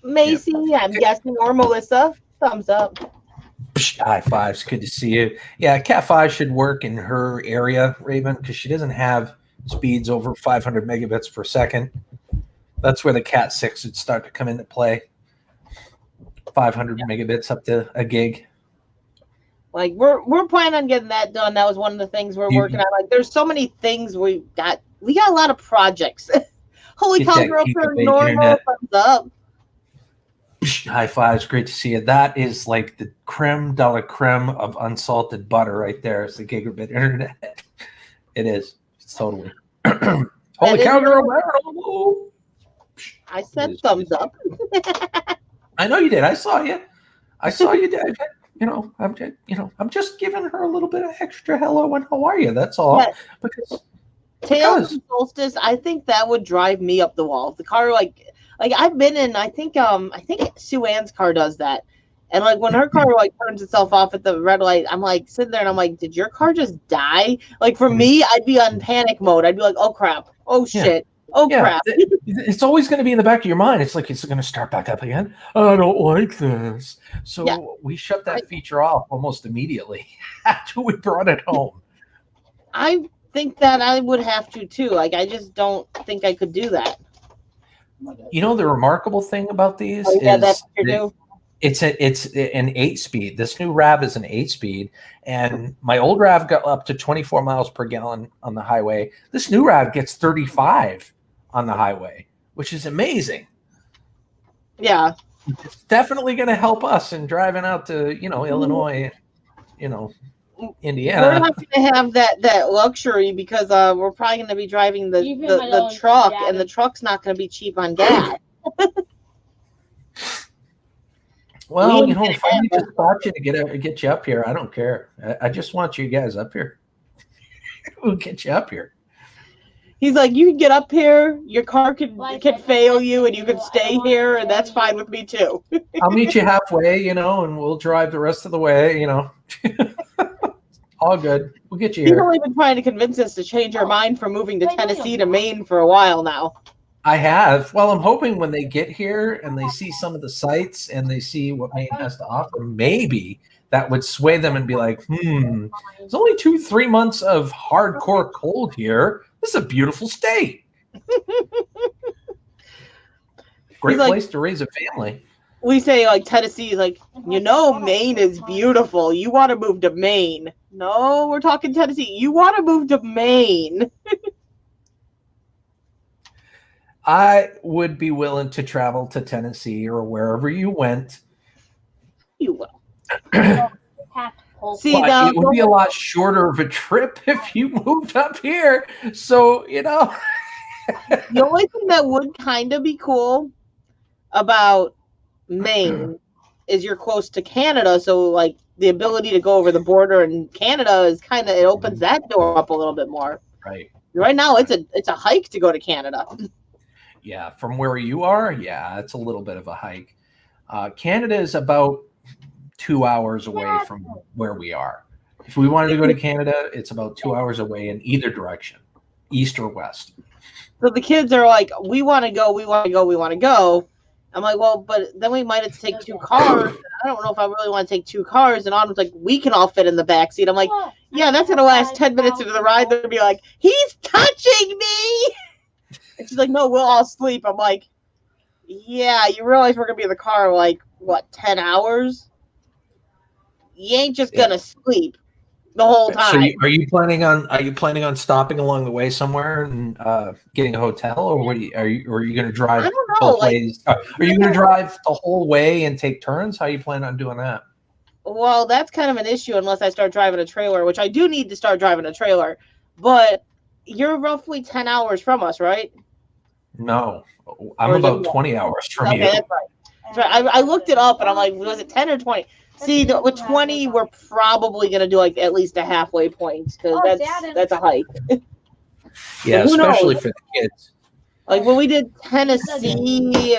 Macy, I'm guessing, or Melissa, thumbs up. High fives. Good to see you. Yeah, Cat 5 should work in her area, Raven, because she doesn't have speeds over 500 megabits per second. That's where the Cat 6 would start to come into play. 500 megabits up to a gig. Like we're planning on getting that done. That was one of the things we're working on. Like there's so many things we got a lot of projects. Holy cow, girl, turned normal. Thumbs up. High fives. Great to see you. That is like the creme de la creme of unsalted butter right there. It's the gigabit internet. It is. It's totally. Holy cow, girl. I said thumbs up. I know you did. I saw you. I saw you did. I'm just giving her a little bit of extra hello and how are you? That's all. Yeah. Because Tales of Solstice, I think that would drive me up the wall. The car, like I've been in, I think Sue Ann's car does that. And like when her car like turns itself off at the red light, I'm like sitting there and I'm like, did your car just die? Like for me, I'd be on panic mode. I'd be like, oh crap, oh shit, oh crap. It's always going to be in the back of your mind. It's like, it's going to start back up again. I don't like this. So we shut that feature off almost immediately after we brought it home. I think that I would have to too. Like I just don't think I could do that. You know, the remarkable thing about these is that's what you're doing. It's an 8-speed. This new RAV is an 8-speed, and my old RAV got up to 24 miles per gallon on the highway. This new RAV gets 35 on the highway, which is amazing. Yeah, it's definitely going to help us in driving out to Illinois, Indiana. We're not going to have that luxury because we're probably going to be driving the truck, and the truck's not going to be cheap on gas. Well, if I need to spot you to get you up here, I don't care. I just want you guys up here. We'll get you up here. He's like, you can get up here, your car can Like, fail you, and you can stay here, and that's fine with me too. I'll meet you halfway, and we'll drive the rest of the way, All good. We'll get you He's here. only been trying to convince us to change our mind from moving to Tennessee to Maine for a while now. I have. Well, I'm hoping when they get here and they see some of the sites and they see what Maine has to offer, maybe that would sway them and be like, it's only 2-3 months of hardcore cold here. This is a beautiful state. Great like- place to raise a family. We say like Tennessee is like, Maine is beautiful. You want to move to Maine. No, we're talking Tennessee. You want to move to Maine. I would be willing to travel to Tennessee or wherever you went. You will. See, But now, it would be a lot shorter of a trip if you moved up here. So, the only thing that would kind of be cool about Maine is you're close to Canada, so like the ability to go over the border in Canada is kind of, it opens that door up a little bit more. Right. Right now, it's a hike to go to Canada. Yeah, from where you are, yeah, it's a little bit of a hike. Canada is about 2 hours away from where we are. If we wanted to go to Canada, it's about 2 hours away in either direction, east or west. So the kids are like, we want to go, we want to go, we want to go. I'm like, well, but then we might have to take 2 cars. I don't know if I really want to take 2 cars. And Autumn's like, we can all fit in the back seat. I'm like, yeah, that's going to last 10 minutes into the ride. They're going to be like, he's touching me. And she's like, no, we'll all sleep. I'm like, yeah, you realize we're going to be in the car like, what, 10 hours? You ain't just going to sleep the whole time. So are you planning on stopping along the way somewhere and getting a hotel, or are you going to drive I don't know, both ways? Are you going to drive the whole way and take turns? How you plan on doing that? Well, that's kind of an issue unless I start driving a trailer, which I do need to start driving a trailer. But you're roughly 10 hours from us, right? No, I'm Or is it about more? 20 hours from Okay, you. that's right. That's right. I looked it up and I'm like, was it 10 or 20? See, with 20, we're probably going to do like at least a halfway point because that's a hike. Yeah, Who especially knows? for the kids. Like when we did Tennessee,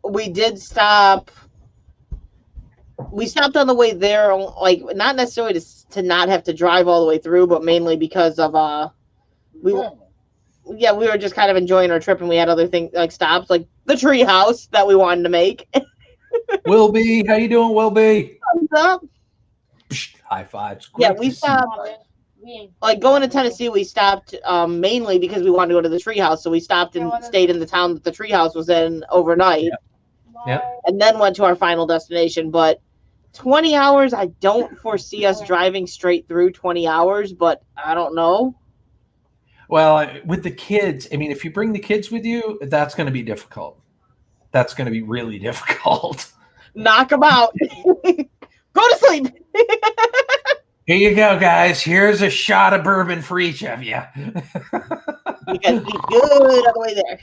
we did stop. We stopped on the way there, like not necessarily to not have to drive all the way through, but mainly because of we were just kind of enjoying our trip and we had other things like stops, like the tree house that we wanted to make. Wilby, how you doing, Wilby? Thumbs up. Psh, high fives. Yeah, Great we to see stopped. Like going to Tennessee, we stopped mainly because we wanted to go to the treehouse. So we stopped and stayed in the town that the treehouse was in overnight. Yeah. And then went to our final destination. But 20 hours, I don't foresee us driving straight through 20 hours, but I don't know. Well, with the kids, I mean, if you bring the kids with you, that's going to be difficult. That's going to be really difficult. Knock them out. Go to sleep. Here you go, guys. Here's a shot of bourbon for each of you. You guys be good all the way there.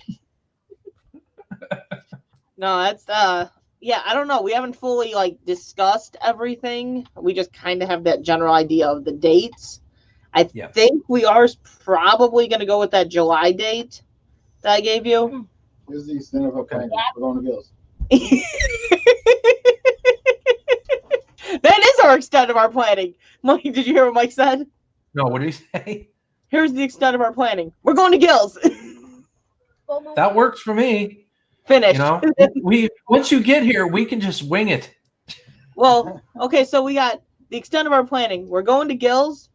No, that's yeah, I don't know. We haven't fully like discussed everything. We just kind of have that general idea of the dates. I think we are probably going to go with that July date that I gave you. Here's the extent of our plan. We're going to Bills. That is our extent of our planning. Mike, did you hear what Mike said? No, what did he say? Here's the extent of our planning. We're going to Gills. That works for me. Finished. You know, once you get here, we can just wing it. Well, okay, so we got the extent of our planning. We're going to Gills.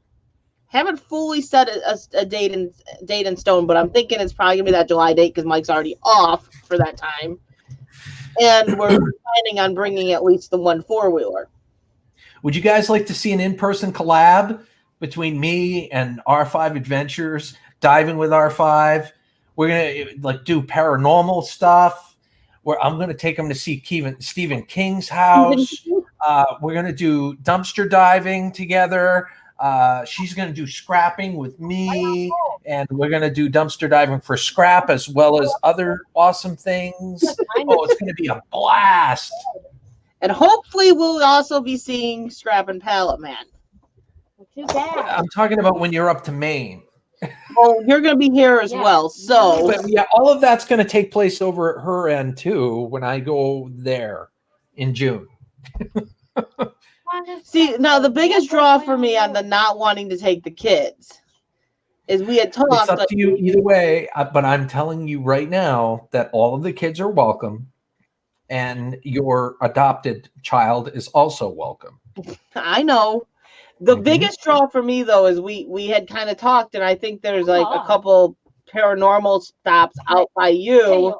Haven't fully set a date in stone, but I'm thinking it's probably gonna be that July date because Mike's already off for that time, and we're planning on bringing at least the 1 4-wheeler. Would you guys like to see an in-person collab between me and R5 Adventures, diving with R5? We're gonna like do paranormal stuff. Where I'm gonna take them to see Stephen King's house. We're gonna do dumpster diving together. She's going to do scrapping with me, and we're going to do dumpster diving for scrap as well as other awesome things. Oh, it's going to be a blast. And hopefully we'll also be seeing Scrap and Pallet Man. Too bad. I'm talking about when you're up to Maine. Well, you're going to be here as Yeah. well. So, But yeah, all of that's going to take place over at her end too when I go there in June. see, now the biggest draw for me on the not wanting to take the kids is we had talked. It's up like, to you either way, but I'm telling you right now that all of the kids are welcome, and your adopted child is also welcome. I know. The Mhm. biggest draw for me though is we had kind of talked, and I think there's like a Oh. couple paranormal stops out by you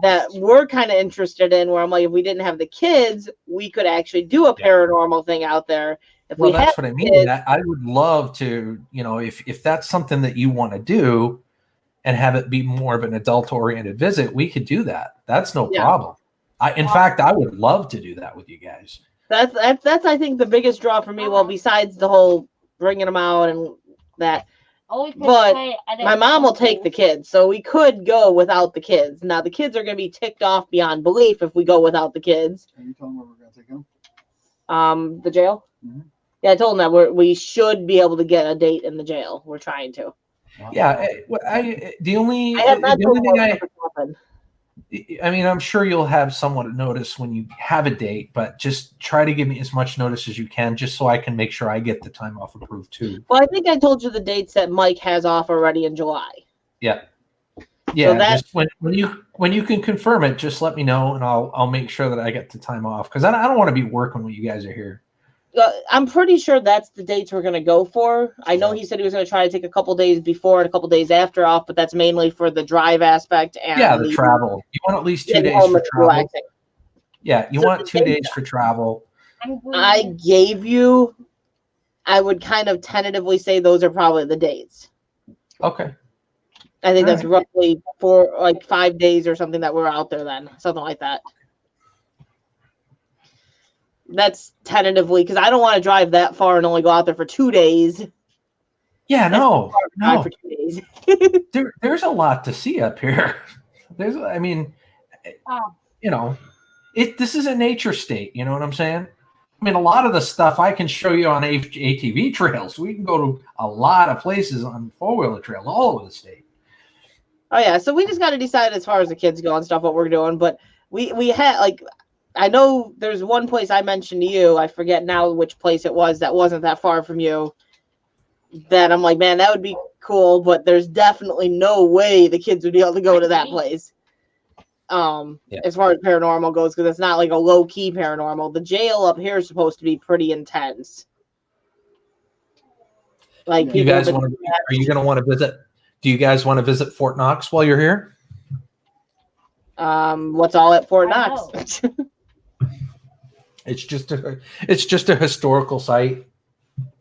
that we're kind of interested in. Where I'm like, if we didn't have the kids, we could actually do a Yeah. paranormal thing out there. If Well, we had that's what I mean. kids, That I would love to, if that's something that you want to do, and have it be more of an adult-oriented visit, we could do that. That's no Yeah. problem. In fact, I would love to do that with you guys. that's I think the biggest draw for me. Well, besides the whole bringing them out and that, but my mom will take the kids, so we could go without the kids. Now the kids are going to be ticked off beyond belief if we go without the kids. Can you tell them where we're going to take them? The jail. Mhm. Yeah, I told them that we should be able to get a date in the jail. We're trying to. Yeah, the only I have not the only told thing them what's happened. I mean, I'm sure you'll have somewhat of notice when you have a date, but just try to give me as much notice as you can, just so I can make sure I get the time off approved too. Well, I think I told you the dates that Mike has off already in July. Yeah, that- just when you can confirm it, just let me know, and I'll make sure that I get the time off, because I don't want to be working when you guys are here. I'm pretty sure that's the dates we're going to go for. I know he said he was going to try to take a couple days before and a couple days after off, but that's mainly for the drive aspect and Yeah, the travel. You want at least 2 getting days home for and travel. relaxing. Yeah, you So want the 2 days for travel. I gave you, I would kind of tentatively say those are probably the dates. Okay. I think that's Alright. roughly 5 days or something that we're out there then, something like that. That's tentatively because I don't want to drive that far and only go out there for 2 days. Yeah, no. Drive for 2 days. There's a lot to see up here. I mean, this is a nature state. You know what I'm saying? I mean, a lot of the stuff I can show you on ATV trails. We can go to a lot of places on four-wheeler trails all over the state. Oh yeah, so we just got to decide as far as the kids go and stuff what we're doing. But we had I know there's one place I mentioned to you. I forget now which place it was that wasn't that far from you. That I'm like, man, that would be cool, but there's definitely no way the kids would be able to go to that place. As far as paranormal goes, because it's not like a low key paranormal. The jail up here is supposed to be pretty intense. Like, You guys are you going to want to visit? Do you guys want to visit Fort Knox while you're here? What's all at Fort Knox? It's just a historical site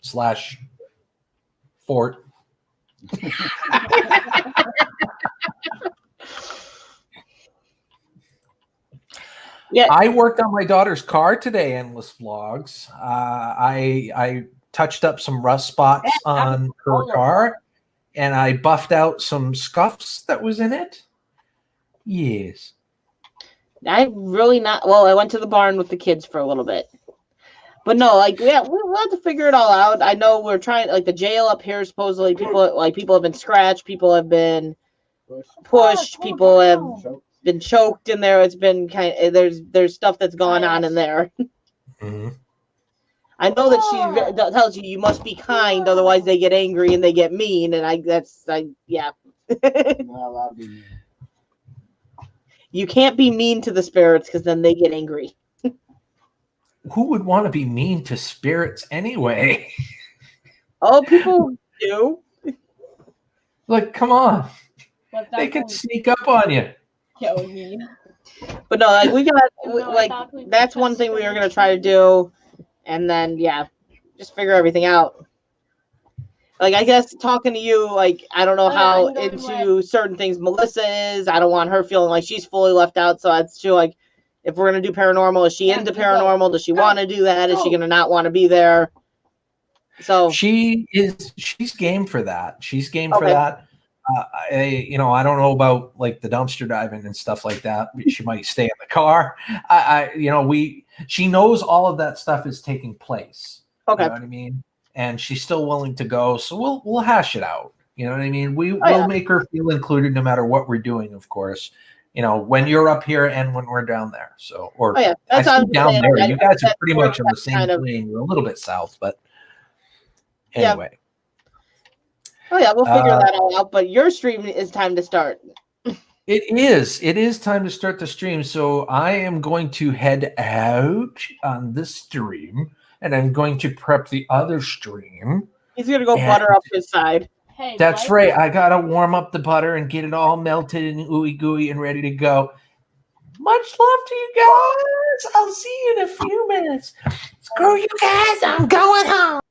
/ fort. Yeah, I worked on my daughter's car today. Endless Vlogs. I touched up some rust spots on her car, and I buffed out some scuffs that was in it. Yes. I really not. Well, I went to the barn with the kids for a little bit, but no, we'll have to figure it all out. I know we're trying. Like the jail up here, supposedly people have been scratched, people have been pushed, people have been choked in there. It's been there's stuff that's gone on in there. Mm-hmm. I know that she tells you must be kind, otherwise they get angry and they get mean, and yeah. Not allowed to be mean. You can't be mean to the spirits because then they get angry. Who would want to be mean to spirits anyway? Oh, people do. Like, come on. They could sneak up on you. But no, we got that's one thing we were gonna try to do, and then just figure everything out. I guess talking to you, I don't know how into certain things Melissa is. I don't want her feeling like she's fully left out. So it's too if we're gonna do paranormal, is she into paranormal? Does she want to do that? Is she gonna not want to be there? So she's game for that. She's game for that. I don't know about the dumpster diving and stuff like that. She might stay in the car. She knows all of that stuff is taking place. Okay. You know what I mean? And she's still willing to go. So we'll hash it out. You know what I mean? We'll yeah. make her feel included no matter what we're doing, of course. You know, when you're up here and when we're down there. So, or Oh yeah, I that's what I say was down saying. there. You guys are That's pretty more much on the same kind of. plane. We're a little bit south, but Yeah. anyway. Oh yeah, we'll figure that all out. But your stream is time to start. It is. It is time to start the stream. So I am going to head out on this stream, and I'm going to prep the other stream. He's gonna go And- butter up his side. Hey, That's why- right. I gotta warm up the butter and get it all melted and ooey gooey and ready to go. Much love to you guys. I'll see you in a few minutes. Screw you guys. I'm going home.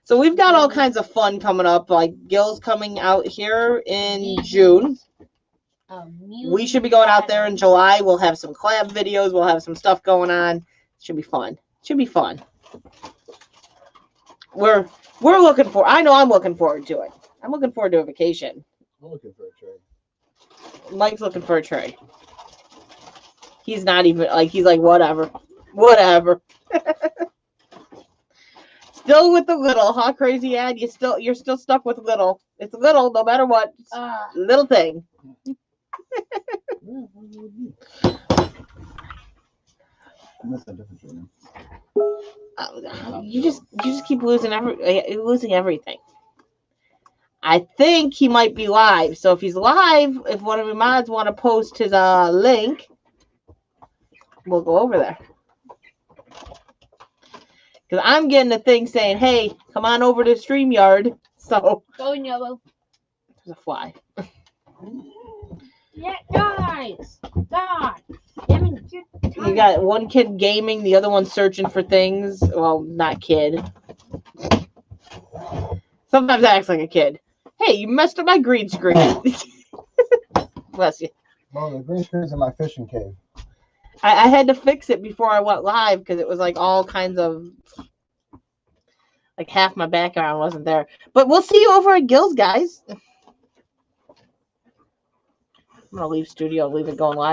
So we've got all kinds of fun coming up. Like Gil's coming out here in June. We should be going out there in July. We'll have some collab videos. We'll have some stuff going on. Should be fun. Should be fun. We're looking for. I know I'm looking forward to it. I'm looking forward to a vacation. I'm looking for a trade. Mike's looking for a trade. He's not even like he's like whatever. Still with the little, huh? Crazy ad. You're still stuck with little. It's little no matter what. Little thing. That's a different trade. You just keep losing everything. I think he might be live. So if he's live, if one of the mods want to post his link, we'll go over there. Because I'm getting a thing saying, "Hey, come on over to StreamYard." So Go yellow. there's a fly. Yeah, guys. God. Damn it, You got one kid gaming, the other one searching for things. Well, not kid. Sometimes I act like a kid. Hey, you messed up my green screen. Bless you. Well, the green screen's in my fishing cave. I had to fix it before I went live because it was like all kinds of like half my background wasn't there. But we'll see you over at Gil's, guys. I'm gonna leave studio, leave it going live.